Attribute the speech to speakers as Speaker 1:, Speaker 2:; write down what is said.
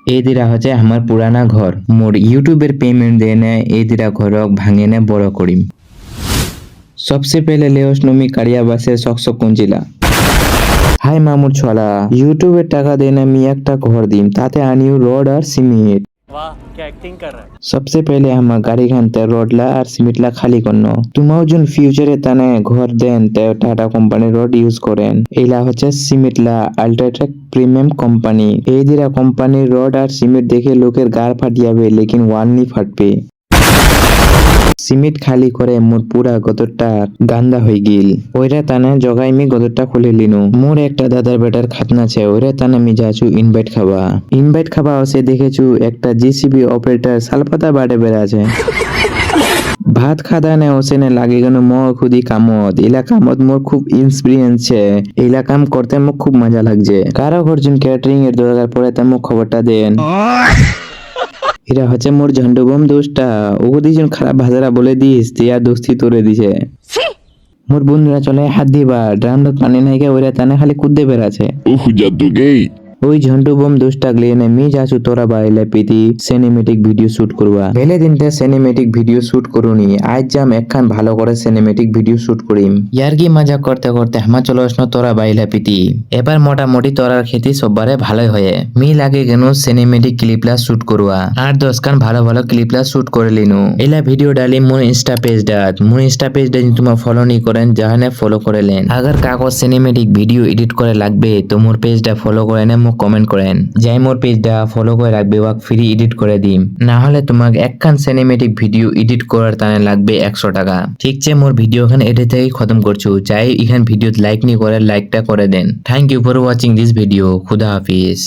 Speaker 1: এই দিরা হচ্ছে আমার পুরানা ঘর, মোর ইউটিউবের পেমেন্ট দিয়ে নে এই দিরা ঘরক ভাঙে নে বড় করিম। সবসে পেলে লেওস নমি কারিয়া বাসে সকসক কুঞ্চিলা। হাই মামুর ছলা, ইউটিউবের টাকা দিয়ে না আমি একটা ঘর দিম, তাতে আনিও রড আর সিমেন্ট।
Speaker 2: वाह क्या एक्टिंग कर रहा है।
Speaker 1: सबसे पहले हम गाड़ी घंटे रोडला और सिमेंटला खाली करनो। तुम्हारा जो फ्यूचरे ताने घर देन ते टाटा কোম্পানি রড ইউজ করেন। এইলা হচ্ছে সিমেন্টলা আল্ট্রাটেক প্রিমিয়াম কোম্পানি। এই দিরা কোম্পানির রড আর সিমেন্ট দেখে লোকের গাড় ফাটিয়াবে, লেকিন ওয়ান নি ফাটবে। সিমেন্ট খালি করে মোর পুরা গদরটা গান্দা হয়ে গিল। ওইরা তানে জগাই মি গদরটা খুলে লিনু। মোর একটা দাদার বেটার খাতনা আছে, ওইরা তানে মি যাচু ইনভাইট খাবা। ইনভাইট খাবা হচ্ছে দেখেছু একটা জিসিবি অপারেটর সালপাতা বাড়ে বেড়াছে। ভাত খাদা নে ওসেনে লাগে গেল মোর খুদি কামত। এলা কামত মোর খুব ইন্সপিরিয়েন্স ছে। এলা কাম করতে মোক খুব মজা লাগছে। কারো ঘরজন ক্যাটারিং এর দরকার পড়ে তা মোক খবরটা দেন। এরা হচ্ছে মোর ঝন্ডুবম দোষটা। ওগো দুইজন খারাপ ভাষারা বলে দিস তিয়া দোস্তি তোরে দিছে। মোর বন্ধুরা চলে হাত দিবা, ড্রামটা পানি নাইকে ওরা তানে খালি কুদ্দে বেড়াছে।
Speaker 3: उह जादू गई।
Speaker 1: ওই ঝন্টু বোম দোষটা গলিয়ে নে মি যাচু তোরা বাইলে পিতি সিনেমেটিক ভিডিও শুট করবা। বেলে দিনতে সিনেমেটিক ভিডিও শুট করুনি, আজ যাম একখান ভালো করে সিনেমেটিক ভিডিও শুট করিম। ইয়ার কি মজা করতে করতে হামা চলে আসনো তোরা বাইলে পিতি। এবার মোটামুটি তোরার খেতি সববারে ভালোই হয়ে মি লাগে কেন সিনেমেটিক ক্লিপলা শুট করবা। আর 10 খান ভালো ভালো ক্লিপলা শুট করে লিনু। এলা ভিডিও ডালি মোর ইনস্টা পেজ ডাত। মোর ইনস্টা পেজ ডাত তোমার ফলো নি করেন, জাহানে ফলো করে লেন। আগার কাগজ সিনেমেটিক ভিডিও এডিট করে লাগবে তো মোর পেজটা ফলো করে নে, কমেন্ট করেন যাই মোর পেজটা ফলো করে রাখবে, ওয়াক ফ্রি এডিট করে দিম। না হলে তোমাকে একখান সিনেমেটিক ভিডিও এডিট করার তানে লাগবে 100 টাকা। ঠিক আছে, মোর ভিডিও খান এডিট থেকে খতম করছু। চাই এখান ভিডিও লাইক নি করে লাইকটা করে দেন। Thank you for watching this video. খুদা হাফিজ।